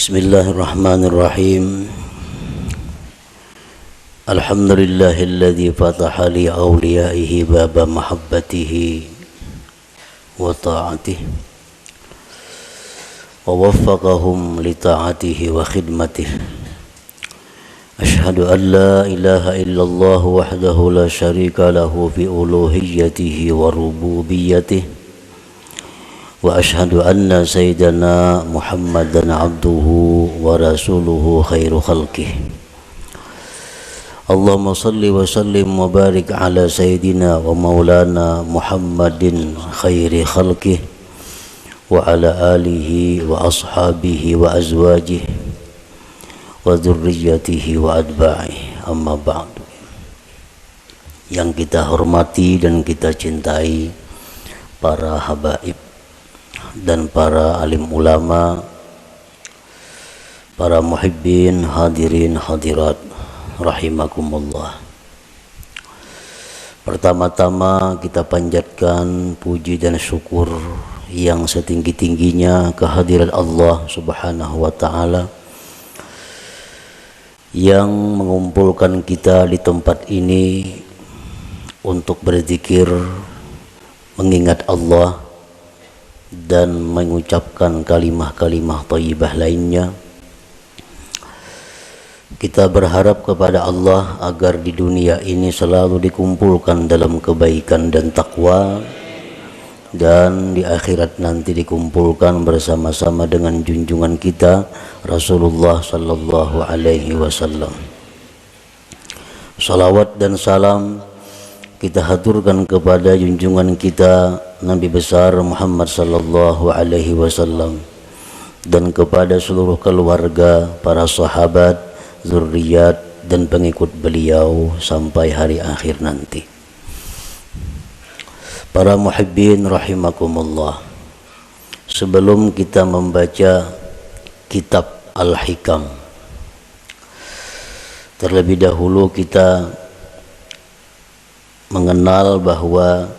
Bismillahirrahmanirrahim. Alhamdulillahilladzi fataha li awliyaihi baba mahabbatihi wa ta'atihi wa waffaqahum li ta'atihi wa khidmatihi. Ashhadu an la ilaha illallah wahdahu la syarika lahu fi uluhiyyatihi wa rububiyyatihi. Wa ashhadu anna sayyidana Muhammadan abduhu wa rasuluhu khairu khalqih. Allahumma salli wa sallim wa barik ala sayyidina wa maulana Muhammadin khairi khalqih wa ala alihi wa ashabihi wa azwajihi wa dzurriyyatihi wa adba'ihi. Amma ba'du. Yang kita hormati dan kita cintai para habaib dan para alim ulama, para muhibbin, hadirin, hadirat, rahimakumullah. Pertama-tama kita panjatkan puji dan syukur yang setinggi-tingginya kehadirat Allah Subhanahu wa ta'ala yang mengumpulkan kita di tempat ini untuk berzikir, mengingat Allah dan mengucapkan kalimah-kalimah thayyibah lainnya. Kita berharap kepada Allah agar di dunia ini selalu dikumpulkan dalam kebaikan dan takwa, dan di akhirat nanti dikumpulkan bersama-sama dengan junjungan kita Rasulullah sallallahu alaihi wasallam. Salawat dan salam kita haturkan kepada junjungan kita Nabi besar Muhammad sallallahu alaihi wasallam dan kepada seluruh keluarga, para sahabat, zuriat dan pengikut beliau sampai hari akhir nanti. Para muhibbin rahimakumullah, sebelum kita membaca kitab Al-Hikam, terlebih dahulu kita mengenal bahwa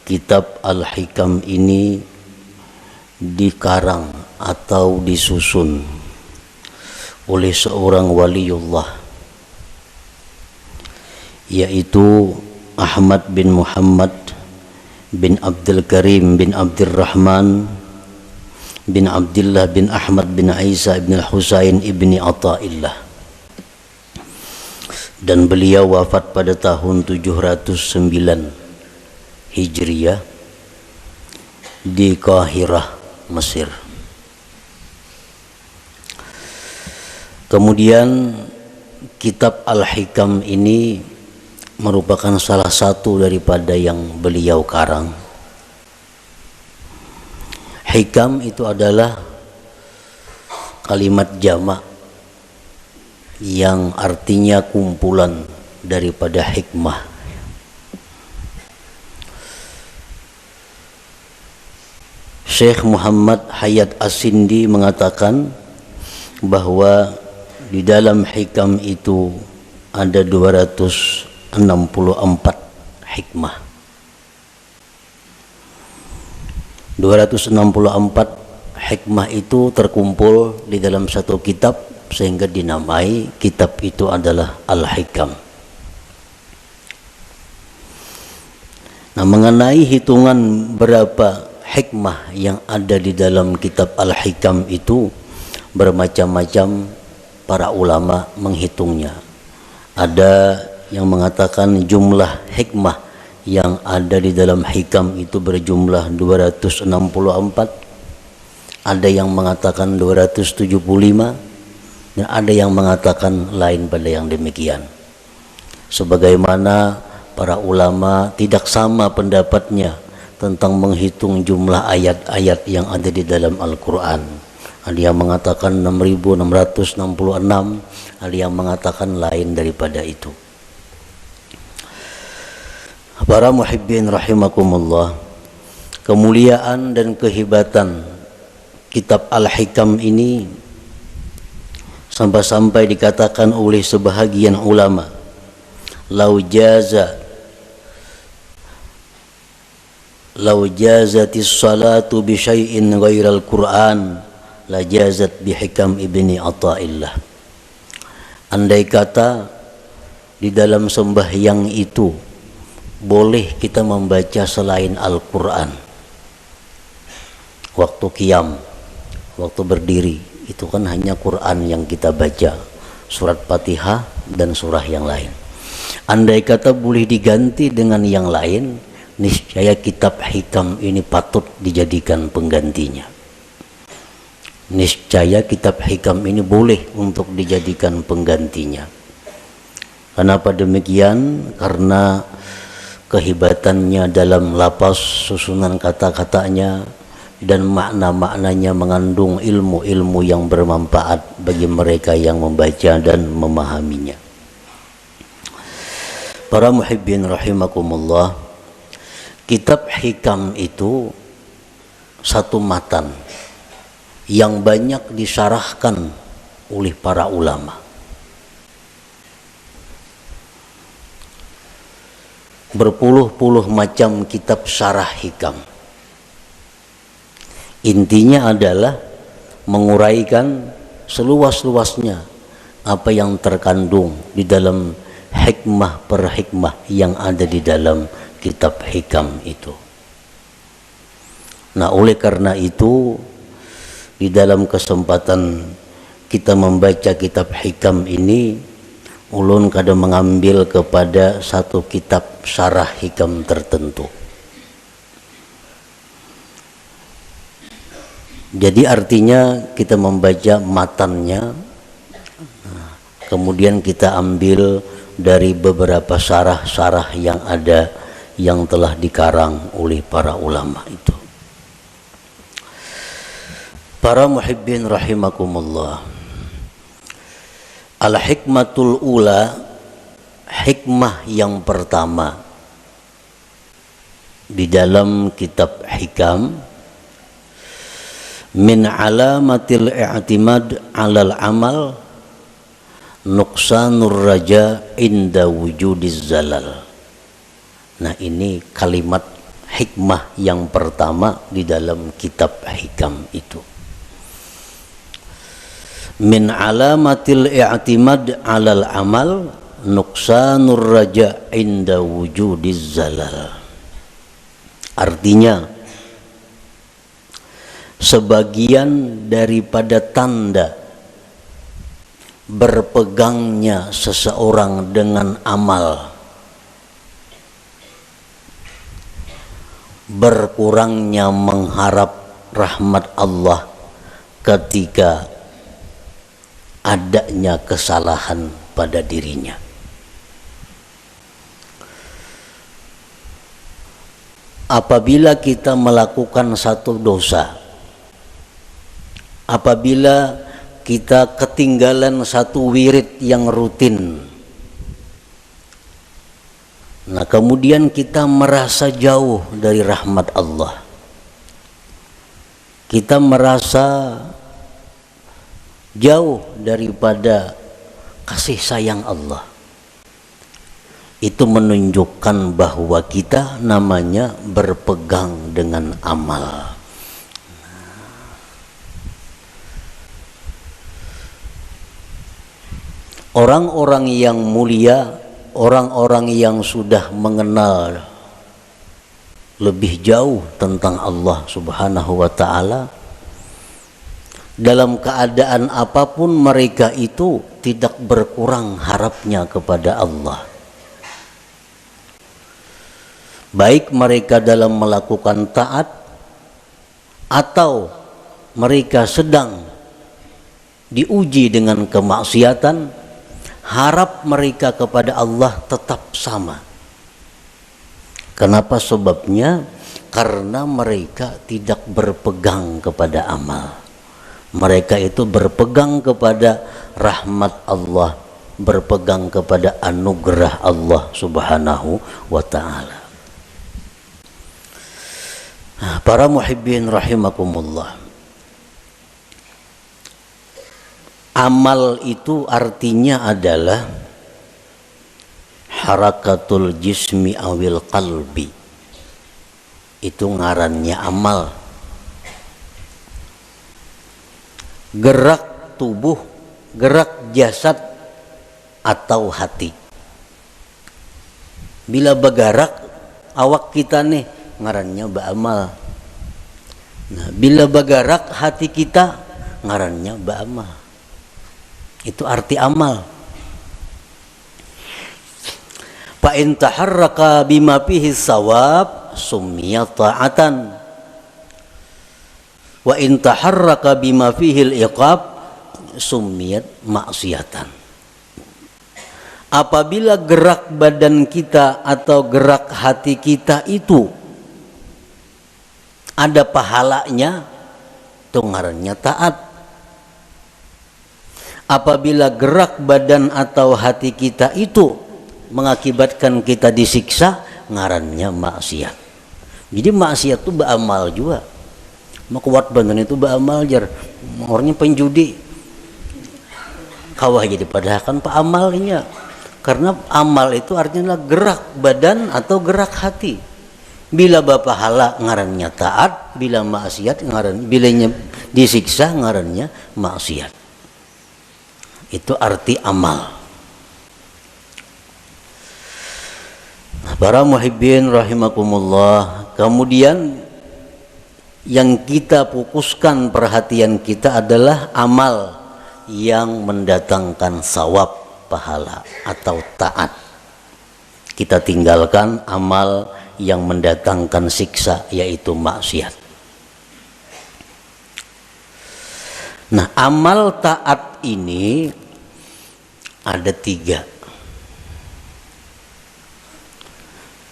kitab Al-Hikam ini dikarang atau disusun oleh seorang waliullah, yaitu Ahmad bin Muhammad bin Abdul Karim bin Abdurrahman bin Abdullah bin Ahmad bin Isa bin Husain ibni Athaillah, dan beliau wafat pada tahun 709 Hijriyah di Qahirah, Mesir. Kemudian kitab Al-Hikam ini merupakan salah satu daripada yang beliau karang. Hikam itu adalah kalimat jamak yang artinya kumpulan daripada hikmah. Syekh Muhammad Hayat As-Sindi mengatakan bahwa di dalam hikam itu ada 264 hikmah. 264 hikmah itu terkumpul di dalam satu kitab sehingga dinamai kitab itu adalah Al-Hikam. Nah, mengenai hitungan berapa hikmah yang ada di dalam kitab Al-Hikam itu bermacam-macam para ulama menghitungnya. Ada yang mengatakan jumlah hikmah yang ada di dalam hikam itu berjumlah 264. Ada yang mengatakan 275, dan ada yang mengatakan lain pada yang demikian. Sebagaimana para ulama tidak sama pendapatnya tentang menghitung jumlah ayat-ayat yang ada di dalam Al-Quran. Ada yang mengatakan 6.666, ada yang mengatakan lain daripada itu. Para muhibbin rahimakumullah, kemuliaan dan kehebatan kitab Al-Hikam ini sampai-sampai dikatakan oleh sebahagian ulama, lau jazatis salatu bi syai'in ghairal Qur'an lajazat bihikam ibni Athaillah. Andai kata di dalam sembahyang itu boleh kita membaca selain Al-Quran, waktu qiyam, waktu berdiri, itu kan hanya Quran yang kita baca, surat Fatihah dan surah yang lain. Andai kata boleh diganti dengan yang lain, niscaya kitab hikam ini patut dijadikan penggantinya. Niscaya kitab hikam ini boleh untuk dijadikan penggantinya. Kenapa demikian? Karena kehebatannya dalam lapas, susunan kata-katanya, dan makna-maknanya mengandung ilmu-ilmu yang bermanfaat bagi mereka yang membaca dan memahaminya. Para muhibbin rahimakumullah, kitab hikam itu satu matan yang banyak disyarahkan oleh para ulama. Berpuluh-puluh macam kitab syarah hikam. Intinya adalah menguraikan seluas-luasnya apa yang terkandung di dalam hikmah per hikmah yang ada di dalam kitab hikam itu. Nah, oleh karena itu, di dalam kesempatan kita membaca kitab hikam ini, ulun kadang mengambil kepada satu kitab syarah hikam tertentu. Jadi artinya kita membaca matannya, kemudian kita ambil dari beberapa syarah-syarah yang ada, yang telah dikarang oleh para ulama itu. Para muhibbin rahimakumullah, al-hikmatul ula, hikmah yang pertama di dalam kitab hikam, min alamatil i'timad 'alal amal nuqsanur raja inda wujudiz zalal. Nah, ini kalimat hikmah yang pertama di dalam kitab hikam itu. Min alamatil i'timad 'alal amal nuqsanur raja inda wujudiz zalal. Artinya, sebagian daripada tanda berpegangnya seseorang dengan amal, berkurangnya mengharap rahmat Allah ketika adanya kesalahan pada dirinya. Apabila kita melakukan satu dosa, apabila kita ketinggalan satu wirid yang rutin, nah kemudian kita merasa jauh dari rahmat Allah, kita merasa jauh daripada kasih sayang Allah, itu menunjukkan bahwa kita namanya berpegang dengan amal. Orang-orang yang mulia, orang-orang yang sudah mengenal lebih jauh tentang Allah Subhanahu wa ta'ala, dalam keadaan apapun mereka itu tidak berkurang harapnya kepada Allah. Baik mereka dalam melakukan taat atau mereka sedang diuji dengan kemaksiatan, harap mereka kepada Allah tetap sama. Kenapa sebabnya? Karena mereka tidak berpegang kepada amal. Mereka itu berpegang kepada rahmat Allah, berpegang kepada anugerah Allah Subhanahu wa ta'ala. Nah, para muhibbin rahimakumullah, amal itu artinya adalah harakatul jismi awil qalbi. Itu ngarannya amal. gerak tubuh, gerak jasad atau hati. Bila bergerak awak kita nih ngarannya beramal. Nah, bila bergerak hati kita ngarannya beramal. Itu arti amal. Fa in taharraka bima fihi sawab summiya ta'atan. Wa in taharraka bima fihi al-iqab summiyat maksiatan. Apabila gerak badan kita atau gerak hati kita itu ada pahalanya, itu ngarannya taat. Apabila gerak badan atau hati kita itu mengakibatkan kita disiksa, ngarannya maksiat. Jadi maksiat itu beramal juga. Makuat badan itu beramal jar. Orangnya penjudi. Kawah jadi padahal kan pak amalnya. Karena amal itu artinya gerak badan atau gerak hati. Bila bapahala ngarannya taat, bila maksiat ngaran, bilanya disiksa ngarannya maksiat. Itu arti amal. Para muhibbin rahimakumullah, kemudian yang kita fokuskan perhatian kita adalah amal yang mendatangkan sawab, pahala atau taat. Kita tinggalkan amal yang mendatangkan siksa, yaitu maksiat. Nah, amal taat ini ada 3.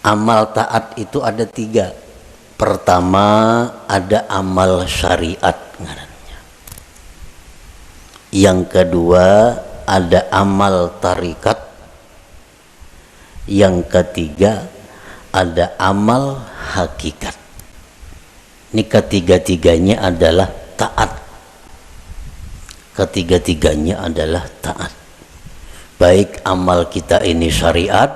Amal taat itu ada 3. Pertama ada amal syariat ngarannya. Yang kedua ada amal tarikat. Yang ketiga ada amal hakikat. Ini ketiga-tiganya adalah taat. Ketiga-tiganya adalah taat. Baik amal kita ini syariat,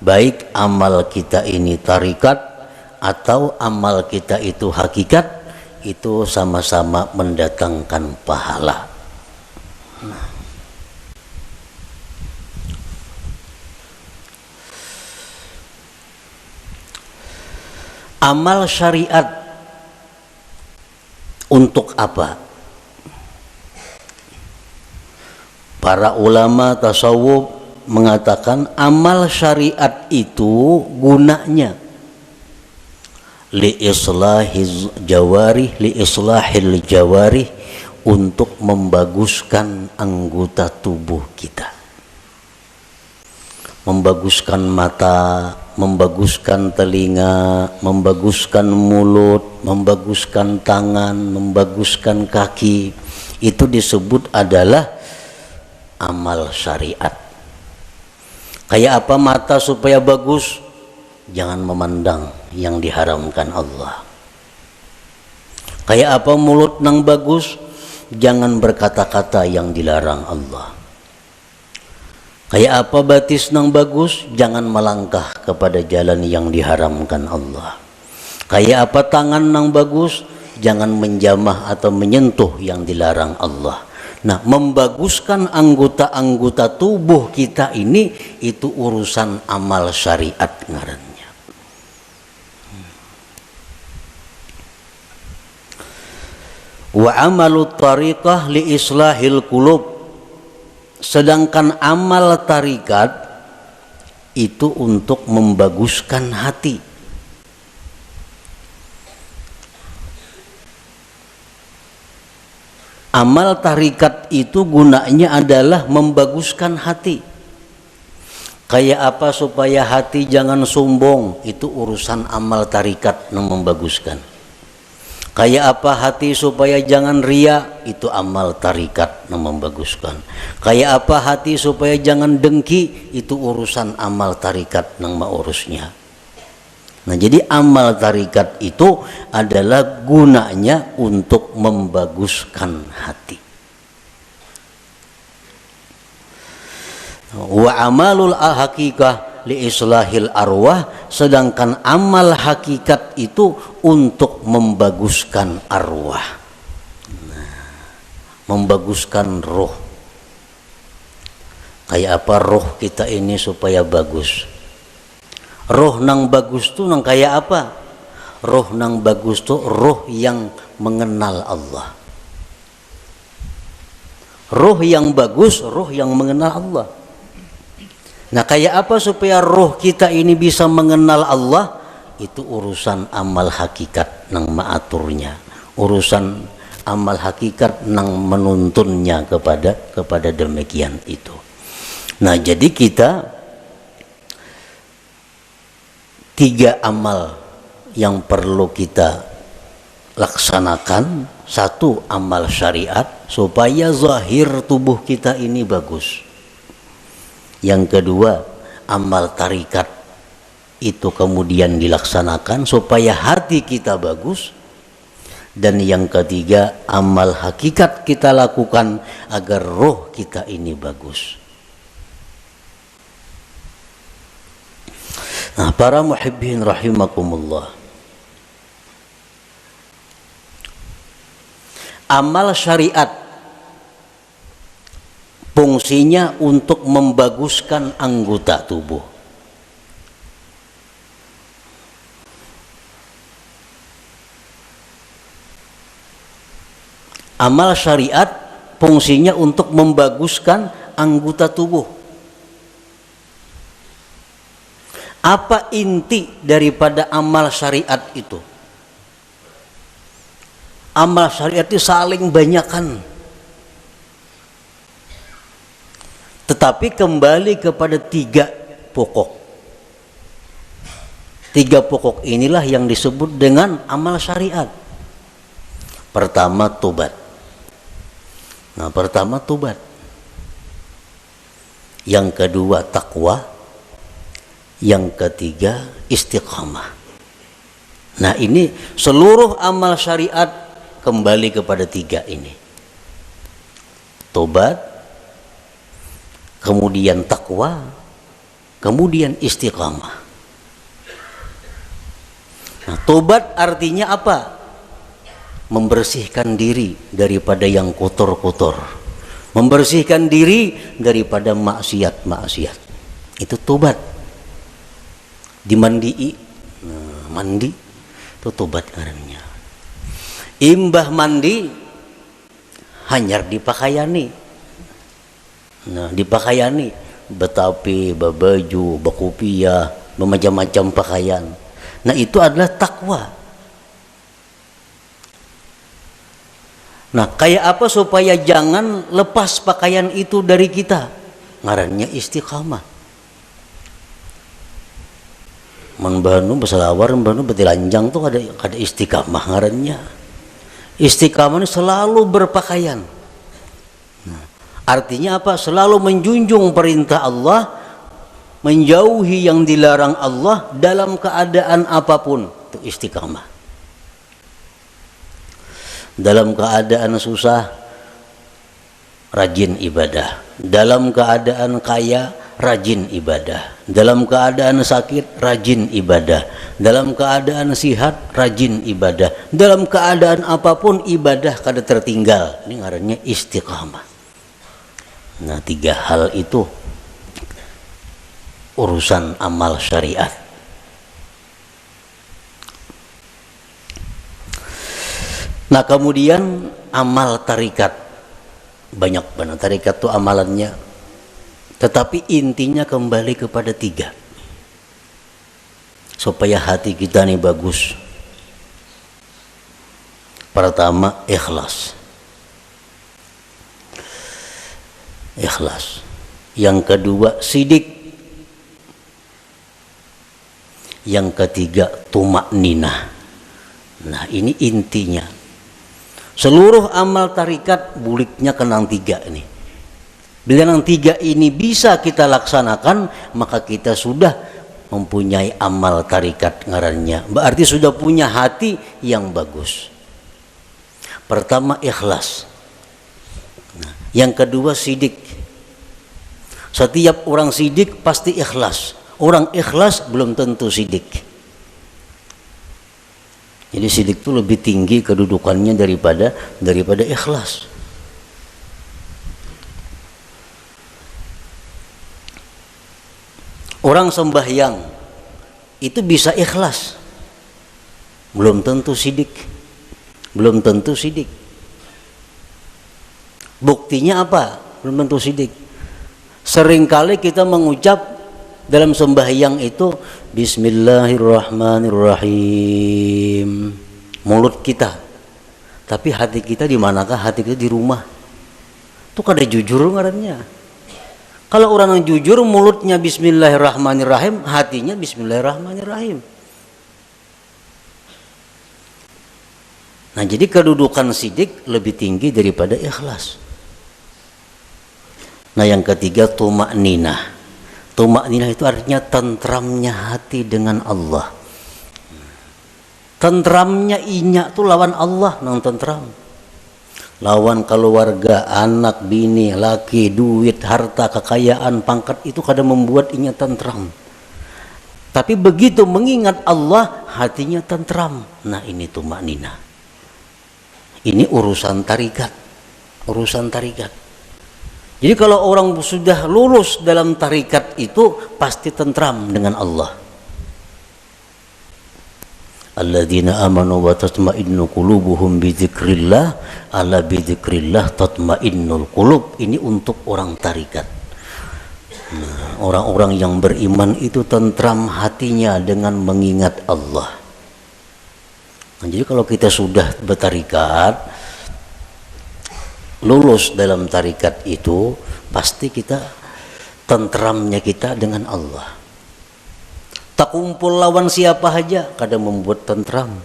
baik amal kita ini tarikat, atau amal kita itu hakikat, itu sama-sama mendatangkan pahala. Amal syariat untuk apa? Para ulama tasawuf mengatakan amal syariat itu gunanya li islahil jawarih, untuk membaguskan anggota tubuh kita, membaguskan mata, membaguskan telinga, membaguskan mulut, membaguskan tangan, membaguskan kaki. Itu disebut adalah amal syariat. Kayak apa mata supaya bagus? Jangan memandang yang diharamkan Allah. Kayak apa mulut nang bagus? Jangan berkata-kata yang dilarang Allah. Kayak apa batis nang bagus? Jangan melangkah kepada jalan yang diharamkan Allah. Kayak apa tangan nang bagus? Jangan menjamah atau menyentuh yang dilarang Allah. Nah, membaguskan anggota-anggota tubuh kita ini, itu urusan amal syariat ngarannya. Wa amalut tariqah li islahil qulub. Sedangkan amal tarikat itu untuk membaguskan hati. Amal tarikat itu gunanya adalah membaguskan hati. Kayak apa supaya hati jangan sombong, itu urusan amal tarikat yang membaguskan. Kayak apa hati supaya jangan ria, itu amal tarikat yang membaguskan. Kayak apa hati supaya jangan dengki, itu urusan amal tarikat yang mengurusnya. Nah, jadi amal tarikat itu adalah gunanya untuk membaguskan hati. Wa amalul hakikah li islahil arwah, sedangkan amal hakikat itu untuk membaguskan arwah. Nah, membaguskan roh. Kayak apa roh kita ini supaya bagus? Roh nang bagus tuh nang kayak apa? Roh nang bagus tuh roh yang mengenal Allah. Roh yang bagus, roh yang mengenal Allah. Nah, kayak apa supaya roh kita ini bisa mengenal Allah? Itu urusan amal hakikat nang maaturnya, urusan amal hakikat nang menuntunnya kepada demikian itu. Nah, jadi kita 3 amal yang perlu kita laksanakan. 1, amal syariat supaya zahir tubuh kita ini bagus. Yang kedua, amal tarikat itu kemudian dilaksanakan supaya hati kita bagus. Dan yang ketiga, amal hakikat kita lakukan agar roh kita ini bagus. Nah, para muhibbin rahimakumullah, amal syariat fungsinya untuk membaguskan anggota tubuh. Amal syariat fungsinya untuk membaguskan anggota tubuh. Apa inti daripada amal syariat itu? Amal syariat itu saling banyakan. Tetapi kembali kepada 3 pokok. 3 pokok inilah yang disebut dengan amal syariat. Pertama, tobat. Nah, pertama tobat. Yang kedua takwa. Yang ketiga istiqamah. Nah, ini seluruh amal syariat kembali kepada 3 ini. Tobat, kemudian takwa, kemudian istiqamah. Nah, tobat artinya apa? Membersihkan diri daripada yang kotor-kotor, membersihkan diri daripada maksiat-maksiat. Itu tobat. Dimandii, nah, mandi itu tobat karena. Imbah mandi hanyar dipakaiani. Nah, dipakaiani betapi, babaju, bakupia, bermacam-macam pakaian. Nah, itu adalah takwa. Nah, kayak apa supaya jangan lepas pakaian itu dari kita? Ngarannya istiqamah. Man banu besalawar, banu betilanjang tuh ada istiqamah ngarannya. Istiqamah ini selalu berpakaian. Nah, artinya apa? Selalu menjunjung perintah Allah, menjauhi yang dilarang Allah dalam keadaan apapun. Itu istiqamah. Dalam keadaan susah, rajin ibadah. Dalam keadaan kaya, rajin ibadah. Dalam keadaan sakit, rajin ibadah. Dalam keadaan sihat, rajin ibadah. Dalam keadaan apapun ibadah kada tertinggal. Ini ngarannya istiqamah. Nah, 3 hal itu urusan amal syariat. Nah, kemudian amal tarikat. Banyak banget tarikat itu amalannya. Tetapi intinya kembali kepada 3. Supaya hati kita ini bagus. Pertama, ikhlas. Ikhlas. Yang kedua, sidik. Yang ketiga, tumakninah. Nah, ini intinya. Seluruh amal tarikat buliknya kenang 3 ini. Bila yang 3 ini bisa kita laksanakan, maka kita sudah mempunyai amal tarikat ngarannya. Berarti sudah punya hati yang bagus. Pertama, ikhlas. Nah, yang kedua, sidik. Setiap orang sidik pasti ikhlas. Orang ikhlas belum tentu sidik. Jadi sidik itu lebih tinggi kedudukannya daripada ikhlas. Orang sembahyang itu bisa ikhlas, belum tentu sidik, belum tentu sidik. Buktinya apa? Belum tentu sidik. Seringkali kita mengucap dalam sembahyang itu Bismillahirrahmanirrahim, mulut kita, tapi hati kita di manakah? Hati kita di rumah. Itu kada jujur ngarannya. Kalau orang yang jujur, mulutnya Bismillahirrahmanirrahim, hatinya Bismillahirrahmanirrahim. Nah, jadi kedudukan sidik lebih tinggi daripada ikhlas. Nah, yang ketiga tumakninah. Tumakninah itu artinya tentramnya hati dengan Allah. Tentramnya inya tuh lawan Allah nang tentram. Lawan keluarga, anak, bini, laki, duit, harta, kekayaan, pangkat itu kadang membuat inya tentram. Tapi begitu mengingat Allah, hatinya tentram. Nah, ini tumakninah. Ini urusan tarikat. Urusan tarikat. Jadi kalau orang sudah lulus dalam tarikat itu pasti tentram dengan Allah. Alladzina amanu wa tatma'innu qulubuhum bi dzikrillah, ala bi dzikrillah tatma'innul qulub. Ini untuk orang tarikat. Nah, orang-orang yang beriman itu tentram hatinya dengan mengingat Allah. Nah, jadi kalau kita sudah bertarikat, lulus dalam tarikat itu, pasti kita tentramnya kita dengan Allah. Tak kumpul lawan siapa saja kadang membuat tentram.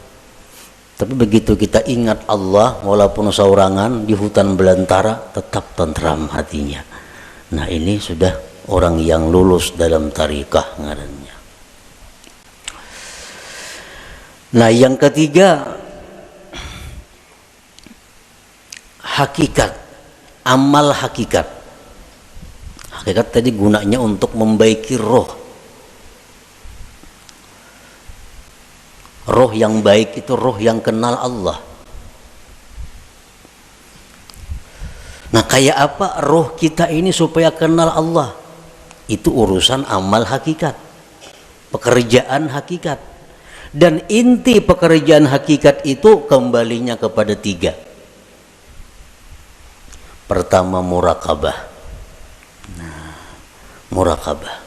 Tapi begitu kita ingat Allah, walaupun saurangan di hutan belantara, tetap tentram hatinya. Nah, ini sudah orang yang lulus dalam tarikah ngarannya. Nah, yang ketiga hakikat, amal hakikat. Hakikat tadi gunanya untuk membaiki roh. Roh yang baik itu roh yang kenal Allah. Nah, kayak apa roh kita ini supaya kenal Allah? Itu urusan amal hakikat, pekerjaan hakikat. Dan inti pekerjaan hakikat itu kembalinya kepada tiga. Pertama, murakabah. Nah, murakabah.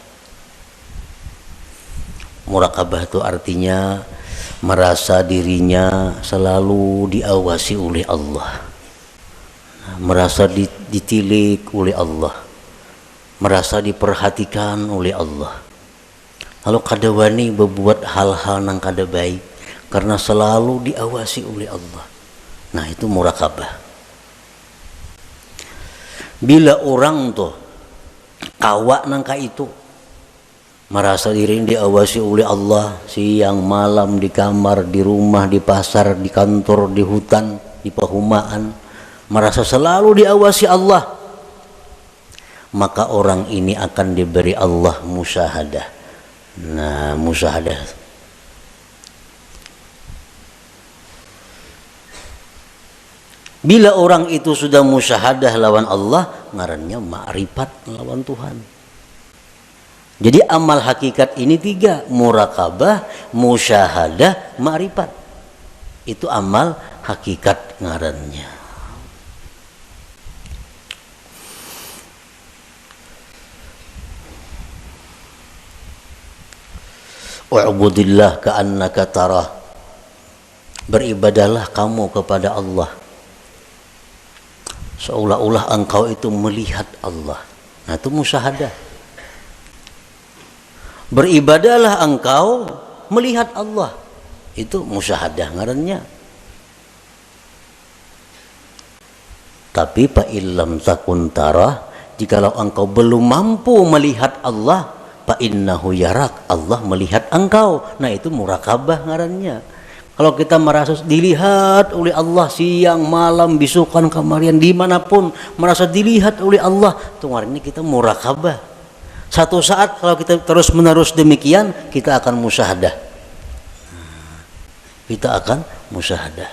Murakabah itu artinya merasa dirinya selalu diawasi oleh Allah, merasa ditilik oleh Allah, merasa diperhatikan oleh Allah. Lalu kada wani berbuat hal-hal yang kada baik karena selalu diawasi oleh Allah. Nah, itu murakabah. Bila orang tuh kawak nangka itu merasa diri diawasi oleh Allah siang malam, di kamar, di rumah, di pasar, di kantor, di hutan, di perumahan, merasa selalu diawasi Allah, maka orang ini akan diberi Allah musyahadah. Nah, musyahadah bila orang itu sudah musyahadah lawan Allah, ngarannya ma'rifat lawan Tuhan. Jadi amal hakikat ini tiga, murakabah, musyahadah, ma'rifat. Itu amal hakikat ngarannya. Wa'budillah ka'annaka tarah. Beribadahlah kamu kepada Allah seolah-olah engkau itu melihat Allah. Nah, itu musyahadah. Beribadahlah engkau melihat Allah, itu musyahadah ngarannya. Tapi fa illam takun tarah, jikalau engkau belum mampu melihat Allah, fa innahu yarak, Allah melihat engkau. Nah, itu murakabah ngarannya. Kalau kita merasa dilihat oleh Allah siang malam, bisukan, kamarian, dimanapun merasa dilihat oleh Allah, itu ngarannya kita murakabah. Satu saat kalau kita terus menerus demikian, kita akan musyahadah. Kita akan musyahadah.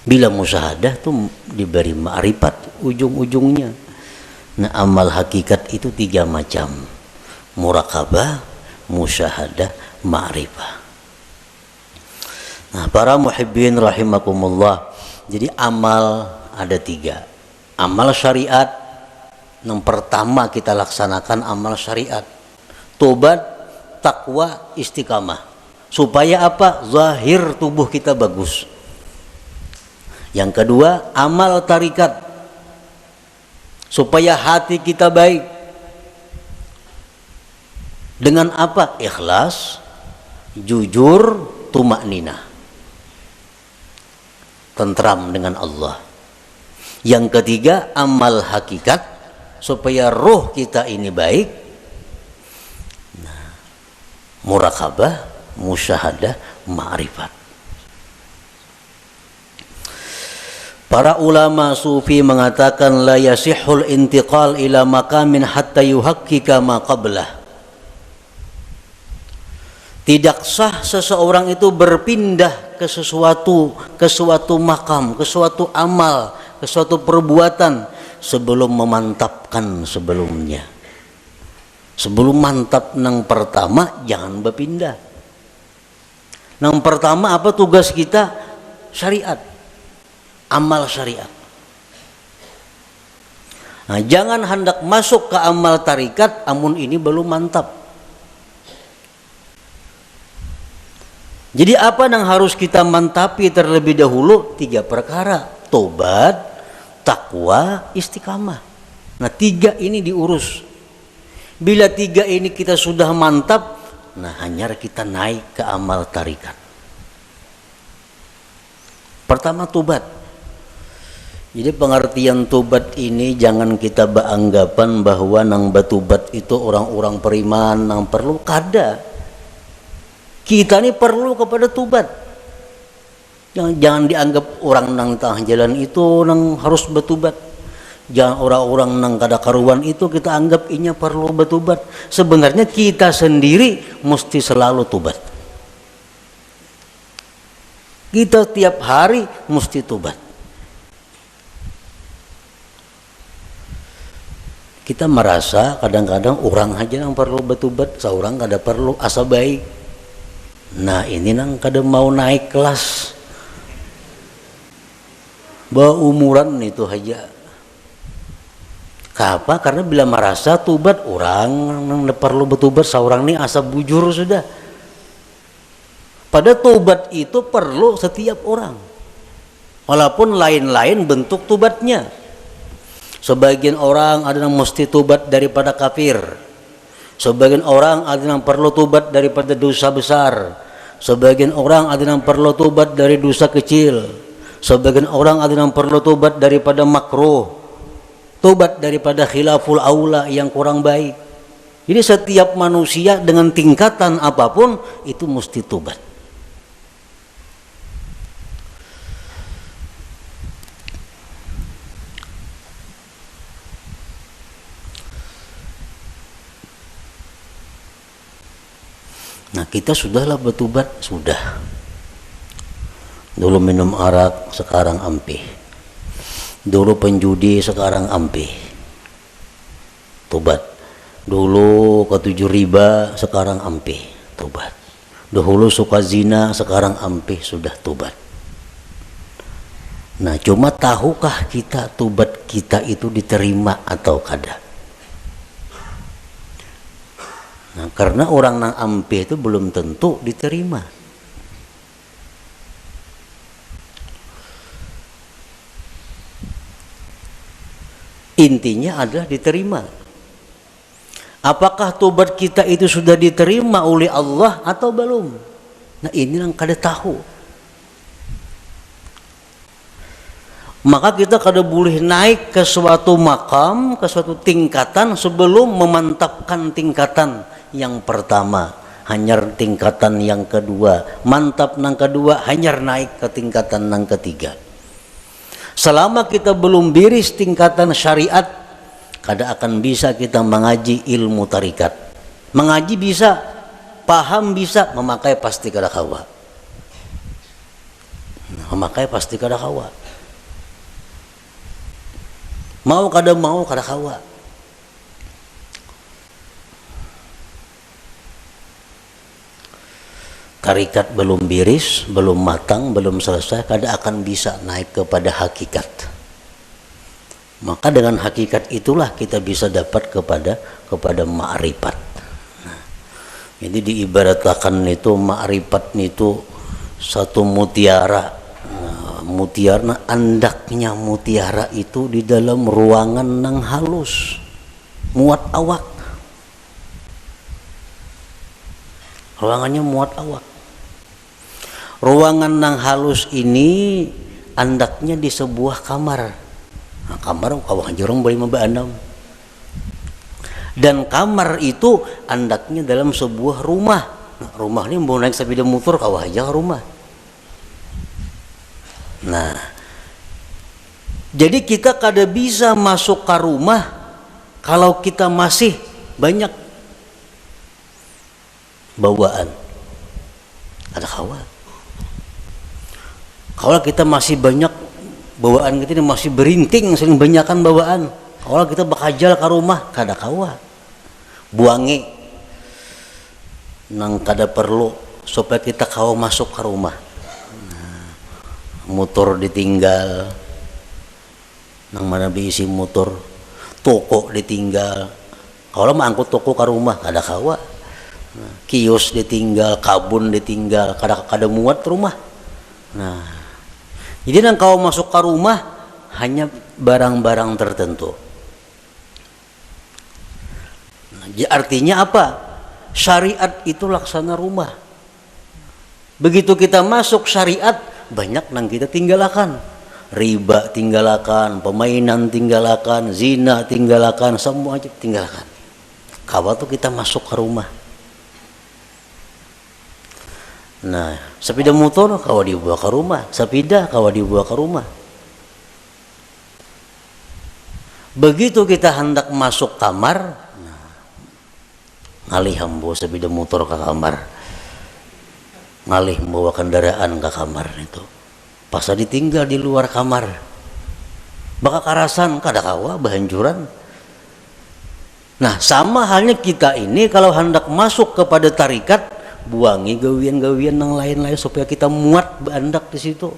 Bila musyahadah tuh diberi ma'rifat ujung-ujungnya. Nah, amal hakikat itu tiga macam. Murakabah, musyahadah, ma'rifah. Nah, para muhibbin rahimakumullah, jadi amal ada 3. Amal syariat, yang pertama kita laksanakan amal syariat, tobat, takwa, istiqamah. Supaya apa? Zahir tubuh kita bagus. Yang kedua, amal tarikat, supaya hati kita baik. Dengan apa? Ikhlas, jujur, tumakninah, tentram dengan Allah. Yang ketiga, amal hakikat, supaya roh kita ini baik. Nah, murakabah, musyahadah, ma'rifat. Para ulama sufi mengatakan la yasihul intiqal ila maqamin hatta yuhaqqika ma qablah. Tidak sah seseorang itu berpindah ke suatu makam, ke suatu amal, ke suatu perbuatan sebelum memantapkan sebelumnya. Sebelum mantap nang pertama jangan berpindah. Nang pertama apa tugas kita? Syariat, amal syariat. Nah, jangan hendak masuk ke amal tarikat amun ini belum mantap. Jadi apa yang harus kita mantapi terlebih dahulu? 3 perkara: tobat, takwa, istiqamah. Nah, 3 ini diurus. Bila 3 ini kita sudah mantap, nah hanya kita naik ke amal tarikat. Pertama, tobat. Jadi pengertian tobat ini jangan kita beranggapan bahwa nang batubat itu orang-orang periman nang perlu. Kada. Kita ini perlu kepada tobat. Jangan dianggap orang nang tengah jalan itu nang harus bertobat. Jangan orang-orang nang kada karuan itu kita anggap inya perlu bertobat. Sebenarnya kita sendiri mesti selalu tobat. Kita tiap hari mesti tobat. Kita merasa kadang-kadang orang aja yang perlu bertobat, seorang kada perlu, asa baik. Nah, ini nang kada mau naik kelas, bawa umuran itu aja. Kenapa? Karena bila merasa tobat orang nang perlu bertobat, seorang ini asa bujur sudah. Pada tobat itu perlu setiap orang, walaupun lain-lain bentuk tobatnya. Sebagian orang ada yang mesti tobat daripada kafir. Sebagian orang ada yang perlu tobat daripada dosa besar. Sebagian orang ada yang perlu tobat dari dosa kecil. Sebagian orang ada yang perlu tobat daripada makruh. Tobat daripada khilaful aula yang kurang baik. Jadi setiap manusia dengan tingkatan apapun itu mesti tobat. Nah, kita sudahlah bertobat, sudah. Dulu minum arak, sekarang ampih. Dulu penjudi, sekarang ampih. Tobat. Dulu ketujuh riba, sekarang ampih. Tobat. Dahulu suka zina, sekarang ampih, sudah tobat. Nah, cuma tahukah kita tobat kita itu diterima atau kada? Nah, karena orang nang ampih itu belum tentu diterima. Intinya adalah diterima. Apakah tobat kita itu sudah diterima oleh Allah atau belum? Nah, ini yang kada tahu. Maka kita kada boleh naik ke suatu makam, ke suatu tingkatan sebelum memantapkan tingkatan yang pertama, hanyar tingkatan yang kedua, mantap nang kedua, hanyar naik ke tingkatan nang ketiga. Selama kita belum biris tingkatan syariat, kada akan bisa kita mengaji ilmu tarikat. Mengaji bisa, paham bisa, memakai pasti kada kawa. Memakai pasti kada kawa. Mau kada kawa. tarikat belum biris, belum matang, belum selesai, kada akan bisa naik kepada hakikat. Maka dengan hakikat itulah kita bisa dapat kepada ma'rifat. Nah, jadi diibaratkan itu ma'rifat itu satu mutiara. Nah, mutiara, andaknya mutiara itu di dalam ruangan nang halus, muat awak. Ruangannya muat awak. Ruangan nang halus ini andaknya di sebuah kamar. Nah, kamar kawah jorong boleh membanam. Dan kamar itu andaknya dalam sebuah rumah. Nah, rumah ini mau naik sepeda motor kawah aja ke rumah. Nah, jadi kita kada bisa masuk ke rumah kalau kita masih banyak bawaan. Ada kawan. Kalau kita masih banyak bawaan kita ini masih berinting, sering banyakan bawaan. Kalau kita bakajal ke rumah, kada kawa. Buangi nang kada perlu supaya kita kawa masuk ke rumah. Nah, motor ditinggal, nang mana diisi motor, toko ditinggal. Kalau mau angkut toko ke rumah, kada kawa. Nah, kios ditinggal, kabun ditinggal, kada muat rumah. Nah, jadi nang kau masuk ke rumah hanya barang-barang tertentu. Nah, artinya apa? Syariat itu laksana rumah. Begitu kita masuk syariat, banyak nang kita tinggalkan. Riba tinggalkan, permainan tinggalkan, zina tinggalkan, semua aja tinggalkan. Kawa tuh kita masuk ke rumah. Nah, sepeda motor kawa dibawa ke rumah, sepeda kawa dibawa ke rumah. Begitu kita hendak masuk kamar, nah, ngalih bawa sepeda motor ke kamar, ngalih bawa kendaraan ke kamar itu, pas ditinggal di luar kamar, bakal karasan kada kawa bahanjuran. Nah, sama halnya kita ini kalau hendak masuk kepada tarikat, buangi gawian-gawian yang lain-lain supaya kita muat bandak di situ.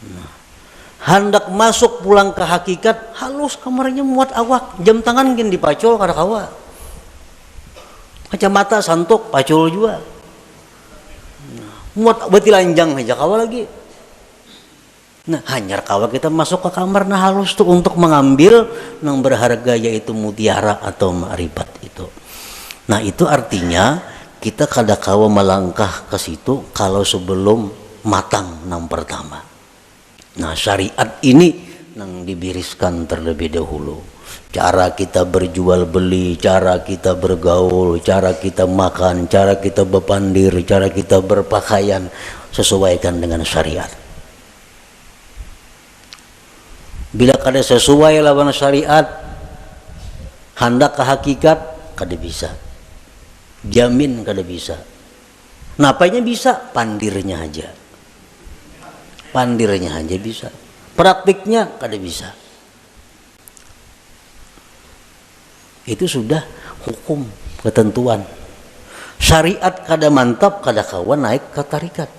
Nah, hendak masuk pulang ke hakikat, halus kamarnya muat awak, jam tangan gini dipacul kada kawa. Kacamata santuk pacul juga. Nah, muat beti lanjang aja kawa lagi. Nah, hanyar kawa kita masuk ke kamar nah halus tuh untuk mengambil yang berharga yaitu mutiara atau ma'rifat itu. Nah, itu artinya kita kada kawa melangkah ke situ kalau sebelum matang nang pertama. Nah, syariat ini nang dibiriskan terlebih dahulu. Cara kita berjual beli, cara kita bergaul, cara kita makan, cara kita berpandir, cara kita berpakaian sesuaikan dengan syariat. Bila kada sesuai lawan syariat, hendak ke hakikat kada bisa. Jamin kada bisa. Napanya bisa? Pandirnya aja. Pandirnya aja bisa. Praktiknya kada bisa. Itu sudah hukum, ketentuan. Syariat kada mantap kada kawan naik ke tarikat.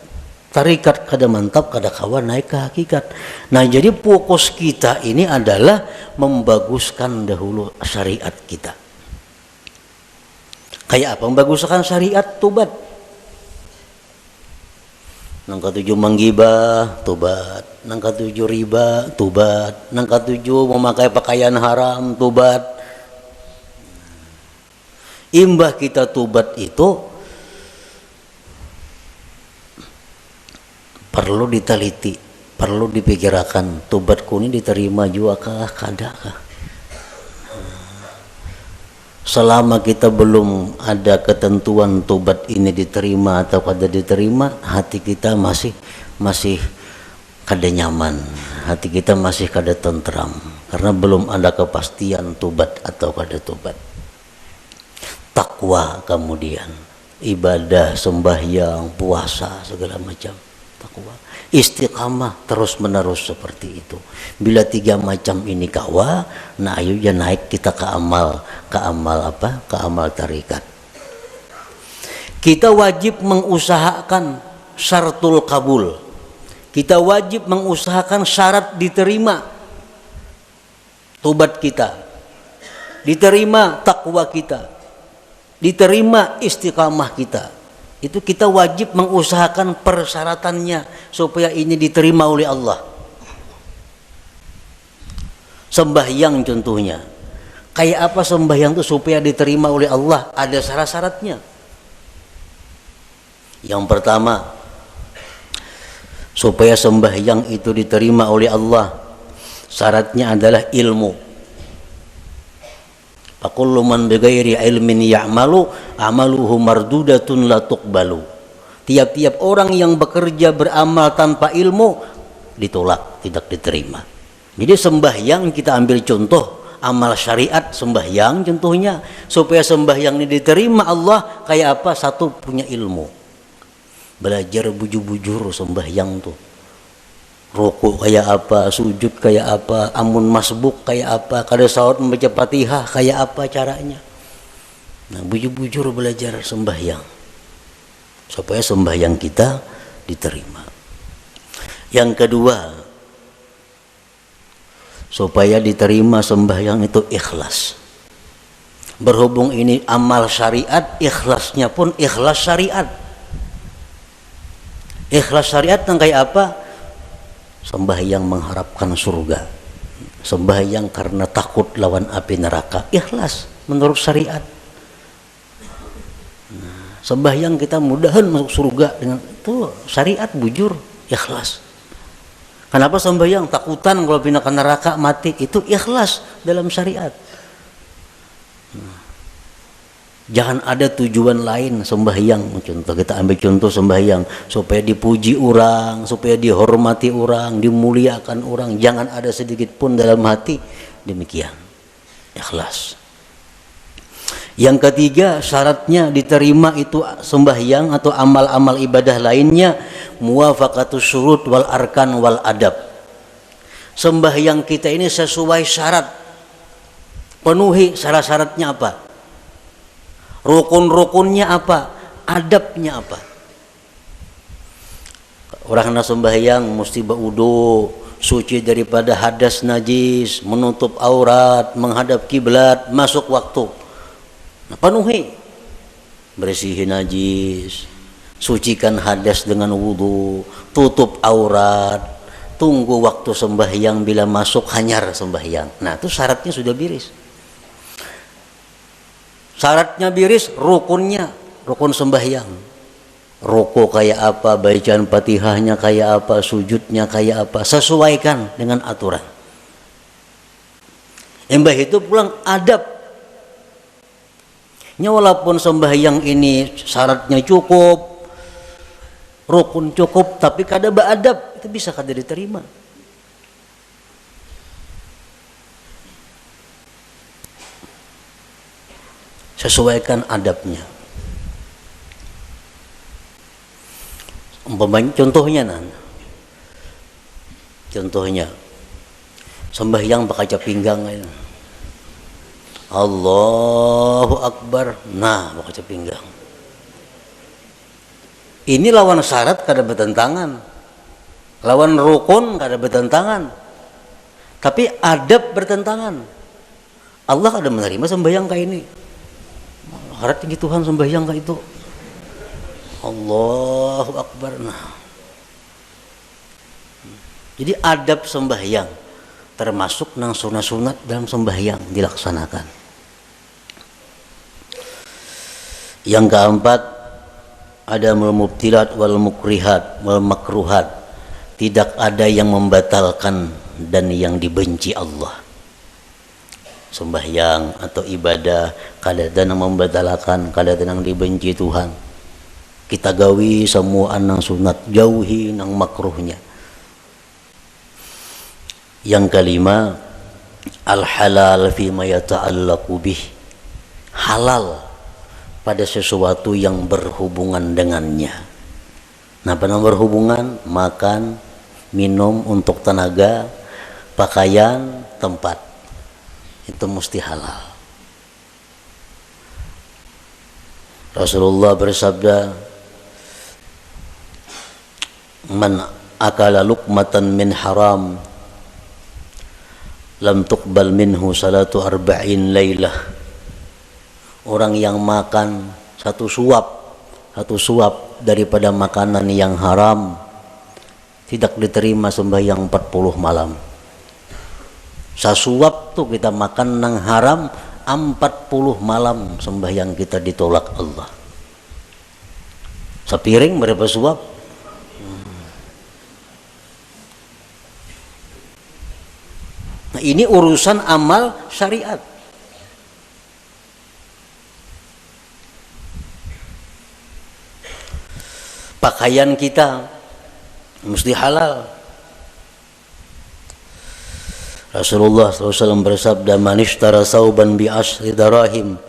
Tarikat kada mantap kada kawan naik ke hakikat. Nah, jadi fokus kita ini adalah membaguskan dahulu syariat kita. Kayak apa membaguskan syariat? Tobat. Nang ketujuh menggibah, tobat. Nang ketujuh riba, tobat. Nang ketujuh memakai pakaian haram, tobat. Imbah kita tobat itu perlu diteliti, perlu dipikirkan. Tobatku ini diterima juga kah, kada kah? Selama kita belum ada ketentuan tobat ini diterima atau kada diterima, hati kita masih kada nyaman, hati kita masih kada tentram karena belum ada kepastian tobat atau kada tobat. Takwa kemudian ibadah, sembahyang, puasa segala macam, takwa, istiqamah terus menerus seperti itu. Bila tiga macam ini kawa, nah ayo ya naik kita ke amal apa? Ke amal tarikat. Kita wajib mengusahakan syaratul kabul. Kita wajib mengusahakan syarat diterima tobat kita, diterima takwa kita, diterima istiqamah kita. Itu kita wajib mengusahakan persyaratannya supaya ini diterima oleh Allah. Sembahyang contohnya, kayak apa sembahyang itu supaya diterima oleh Allah? Ada syarat-syaratnya. Yang pertama, supaya sembahyang itu diterima oleh Allah, syaratnya adalah ilmu. Fakullu man bighairi ilmin ya'malu amaluhu mardudatun la tuqbalu. Tiap-tiap orang yang bekerja beramal tanpa ilmu ditolak, tidak diterima. Jadi sembahyang kita ambil contoh amal syariat, sembahyang contohnya. Supaya sembahyang ini diterima Allah, kayak apa? Satu, punya ilmu. Belajar bujur-bujur sembahyang tuh. Rukuk kayak apa, sujud kayak apa, amun masbuk kayak apa, kada salat membaca Fatihah kayak apa caranya. Nah, bujur-bujur belajar sembahyang supaya sembahyang kita diterima. Yang kedua, supaya diterima sembahyang itu ikhlas. Berhubung ini amal syariat, ikhlasnya pun ikhlas syariat. Ikhlas syariat yang kayak apa? Sembahyang mengharapkan surga, sembahyang karena takut lawan api neraka, ikhlas menurut syariat. Nah, sembahyang kita mudahan masuk surga dengan itu syariat, bujur, ikhlas. Kenapa sembahyang? Takutan kalau pindah ke neraka mati, itu ikhlas dalam syariat. Nah, jangan ada tujuan lain sembahyang. Contoh, kita ambil contoh sembahyang supaya dipuji orang, supaya dihormati orang, dimuliakan orang. Jangan ada sedikit pun dalam hati demikian. Ikhlas. Yang ketiga, syaratnya diterima itu sembahyang atau amal-amal ibadah lainnya, muwafaqatus syurut wal arkan wal adab. Sembahyang kita ini sesuai syarat, penuhi syarat-syaratnya apa? Rukun-rukunnya apa? Adabnya apa? Orang nak sembahyang mesti berwudu, suci daripada hadas najis, menutup aurat, menghadap kiblat, masuk waktu. Nah, penuhi, bersihin najis, sucikan hadas dengan wudu, tutup aurat, tunggu waktu sembahyang, bila masuk hanyar sembahyang. Nah, itu syaratnya sudah biris. Syaratnya biris, rukunnya, rukun sembahyang. Rukuk kayak apa, bacaan Fatihahnya kayak apa, sujudnya kayak apa, sesuaikan dengan aturan. Embah itu pulang adab. Walaupun sembahyang ini syaratnya cukup, rukun cukup, tapi kada beradab, itu bisa kada diterima. Sesuaikan adabnya. Contohnya, contohnya sembahyang berkaca pinggang, Allahu Akbar, nah berkaca pinggang. Ini lawan syarat kada bertentangan, lawan rukun kada bertentangan, tapi adab bertentangan. Allah kada menerima sembahyang kayak ini. Harap tinggi Tuhan sembahyang kayak itu, Allahu Akbar. Nah, jadi adab sembahyang termasuk nang sunat-sunat dalam sembahyang dilaksanakan. Yang keempat, ada mubtilat wal mukrihat wal makruhat. Tidak ada yang membatalkan dan yang dibenci Allah. Sembahyang atau ibadah kadang-kadang membatalkan, kadang-kadang dibenci Tuhan. Kita gawi semua nang sunat, jauhi nang makruhnya. Yang kelima, al halal fi ma yata'allaqu bih. Halal pada sesuatu yang berhubungan dengannya. Nah, pada berhubungan, makan, minum untuk tenaga, pakaian, tempat, itu mesti halal. Rasulullah bersabda, man akala luqmatan min haram lam tuqbal minhu salatu arba'in lailah. Orang yang makan satu suap daripada makanan yang haram tidak diterima sembahyang 40 malam. Sasuap tuh kita makan nang haram 40 malam sembahyang kita ditolak Allah. Sepiring berapa suap? Nah, ini urusan amal syariat. Pakaian kita mesti halal. Rasulullah SAW bersabda, man ishtara sauban bi ashri darahim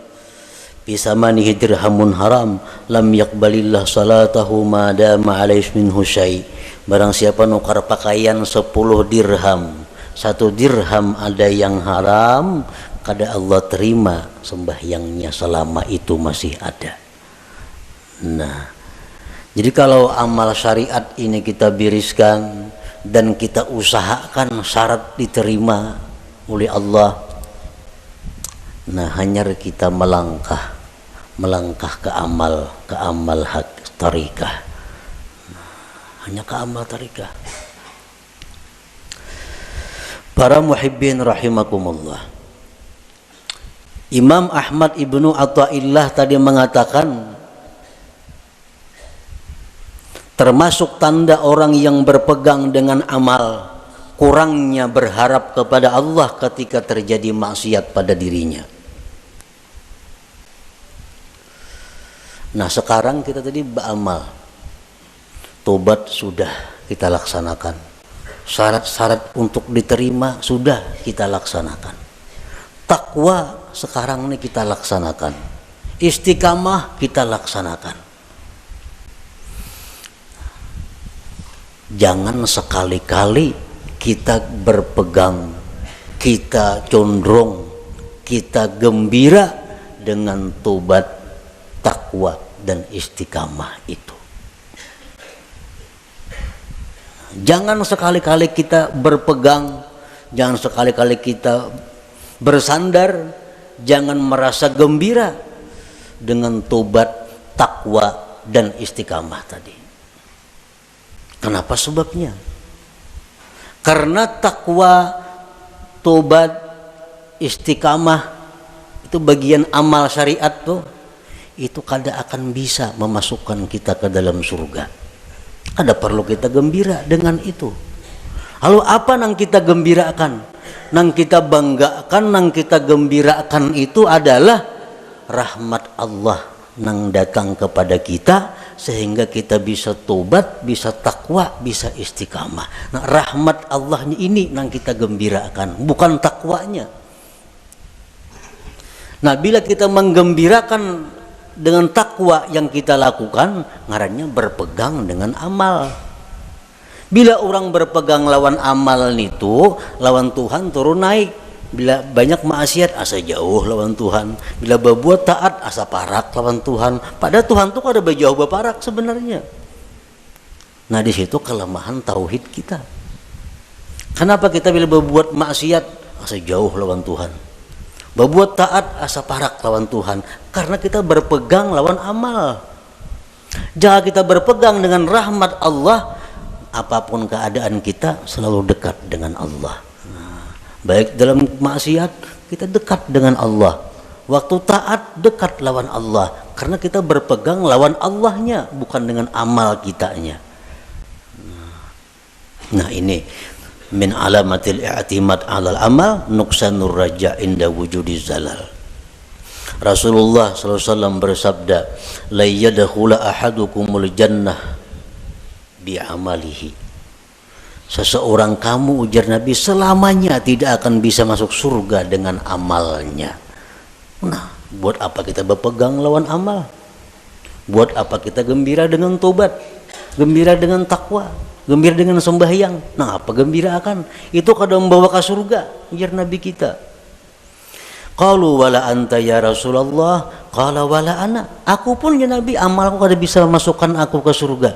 bi samanihi dirhamun haram lam yaqbalillah salatahu ma dama alaihi minhu syai. Barang siapa nukar pakaian 10 dirham, 1 dirham ada yang haram, kada Allah terima sembahyangnya selama itu masih ada. Nah, jadi kalau amal syariat ini kita biriskan dan kita usahakan syarat diterima oleh Allah, nah hanya kita melangkah ke amal hak tarikah, hanya ke amal tarikah. Para muhibbin rahimakumullah, Imam Ahmad ibnu Athaillah tadi mengatakan, termasuk tanda orang yang berpegang dengan amal, kurangnya berharap kepada Allah ketika terjadi maksiat pada dirinya. Nah, sekarang kita tadi beramal, tobat sudah kita laksanakan, syarat-syarat untuk diterima sudah kita laksanakan, takwa sekarang ini kita laksanakan, istiqamah kita laksanakan. Jangan sekali-kali kita berpegang, kita condong, kita gembira dengan tobat, takwa dan istiqamah itu. Jangan sekali-kali kita berpegang, jangan sekali-kali kita bersandar, jangan merasa gembira dengan tobat, takwa dan istiqamah tadi. Kenapa sebabnya? Karena takwa, tobat, istiqamah itu bagian amal syariat tuh, itu kada akan bisa memasukkan kita ke dalam surga. Kada perlu kita gembira dengan itu. Lalu apa nang kita gembirakan, nang kita banggakan, nang kita gembirakan itu adalah rahmat Allah nang datang kepada kita, sehingga kita bisa tobat, bisa takwa, bisa istiqamah. Nah, rahmat Allahnya ini yang kita gembirakan, bukan takwanya. Nah, bila kita menggembirakan dengan takwa yang kita lakukan, ngarannya berpegang dengan amal. Bila orang berpegang lawan amal itu, lawan Tuhan turun naik. Bila banyak maksiat, asa jauh lawan Tuhan. Bila berbuat taat, asa parak lawan Tuhan. Padahal Tuhan tuh ada berjauh berparak sebenarnya. Nah, di situ kelemahan tauhid kita. Kenapa kita bila berbuat maksiat, asa jauh lawan Tuhan? Berbuat taat, asa parak lawan Tuhan. Karena kita berpegang lawan amal. Jika kita berpegang dengan rahmat Allah, apapun keadaan kita selalu dekat dengan Allah. Baik dalam maksiat kita dekat dengan Allah, waktu taat dekat lawan Allah, karena kita berpegang lawan Allahnya, bukan dengan amal kitanya. Nah, ini min alamatil i'timad 'alal amal nuqsanur raja inda wujudiz zalal. Rasulullah SAW bersabda, la yadkhula ahadukumul jannah bi amalihi. Seseorang kamu, ujar Nabi, selamanya tidak akan bisa masuk surga dengan amalnya. Nah, buat apa kita berpegang lawan amal? Buat apa kita gembira dengan tobat, gembira dengan takwa, gembira dengan sembahyang? Nah, apa gembira akan? Itu kadang membawa ke surga, ujar Nabi kita. Qalu wala anta ya Rasulullah, qala wala ana. Aku pun ya Nabi, amalku kada bisa masukkan aku ke surga.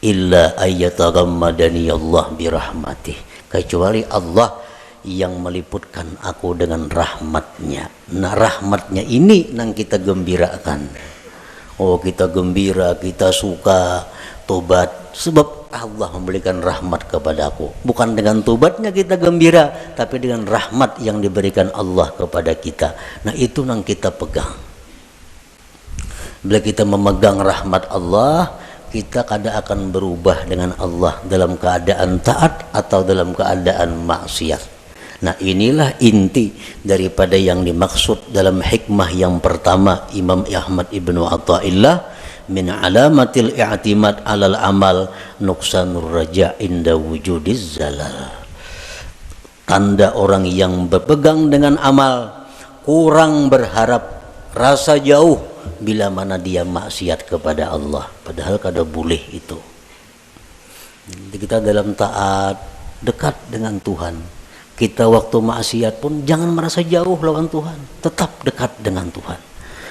Illa ayyataghammadani Allah birahmatih, kecuali Allah yang meliputkan aku dengan rahmatnya. Nah rahmatnya ini yang kita gembirakan. Oh kita gembira, kita suka tobat sebab Allah memberikan rahmat kepada aku. Bukan dengan tobatnya kita gembira, tapi dengan rahmat yang diberikan Allah kepada kita. Nah itu yang kita pegang. Bila kita memegang rahmat Allah, kita kada akan berubah dengan Allah dalam keadaan taat atau dalam keadaan maksiat. Nah inilah inti daripada yang dimaksud dalam hikmah yang pertama Imam Ahmad Ibnu Athaillah, min alamatil i'timad alal amal nuqsanur raja inda wujudiz zalal. Tanda orang yang berpegang dengan amal, kurang berharap, rasa jauh bila mana dia maksiat kepada Allah, padahal kada boleh itu. Jadi kita dalam taat dekat dengan Tuhan. Kita waktu maksiat pun jangan merasa jauh lawan Tuhan, tetap dekat dengan Tuhan.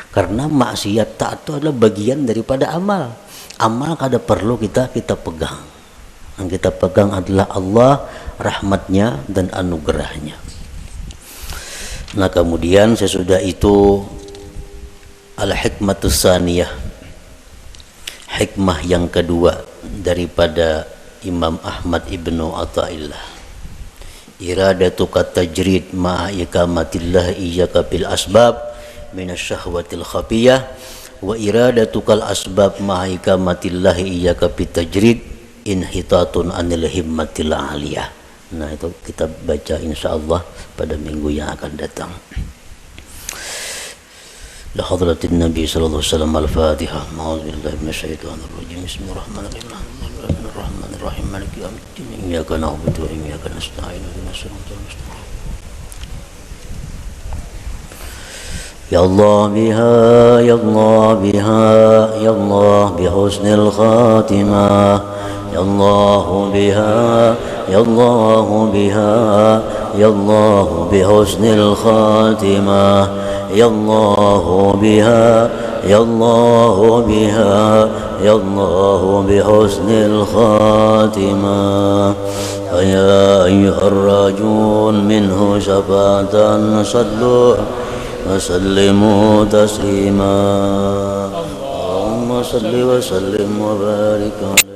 Karena maksiat taat itu adalah bagian daripada amal. Amal kada perlu kita pegang. Yang kita pegang adalah Allah, rahmatnya dan anugerahnya. Nah kemudian sesudah itu al-hikmatus saniyah, hikmah yang kedua daripada Imam Ahmad Ibnu Athaillah, iradatuka tajrid ma'a ikamatillah iyyaka bil asbab minasyahwatil khafiyah wa iradatukal asbab ma'a ikamatillah iyyaka bit tajrid inhitatun anil himmatil aliyah. Nah itu kita baca insyaallah pada minggu yang akan datang. La hadratin Nabi sallallahu alaihi wasallam al-Fatihah. A'udzubillahi minasyaitonir rajim. Bismillahirrahmanirrahim. Rahim maliki yaumiddin. Iyyaka na'budu wa iyyaka nasta'in. Ihdinas siratal mustaqim. Ya Allah biha, ya Allah biha, ya Allah bihusnil khatimah. Ya Allah biha, ya Allah biha, ya Allah bihusnil khatimah. Ya Allah biha, ya Allah biha, ya Allah bihusnil khatimah. Ya ayyuhar rajun minhu syafatan sallu wa sallimu taslima. Allahumma salli wa sallim wa barik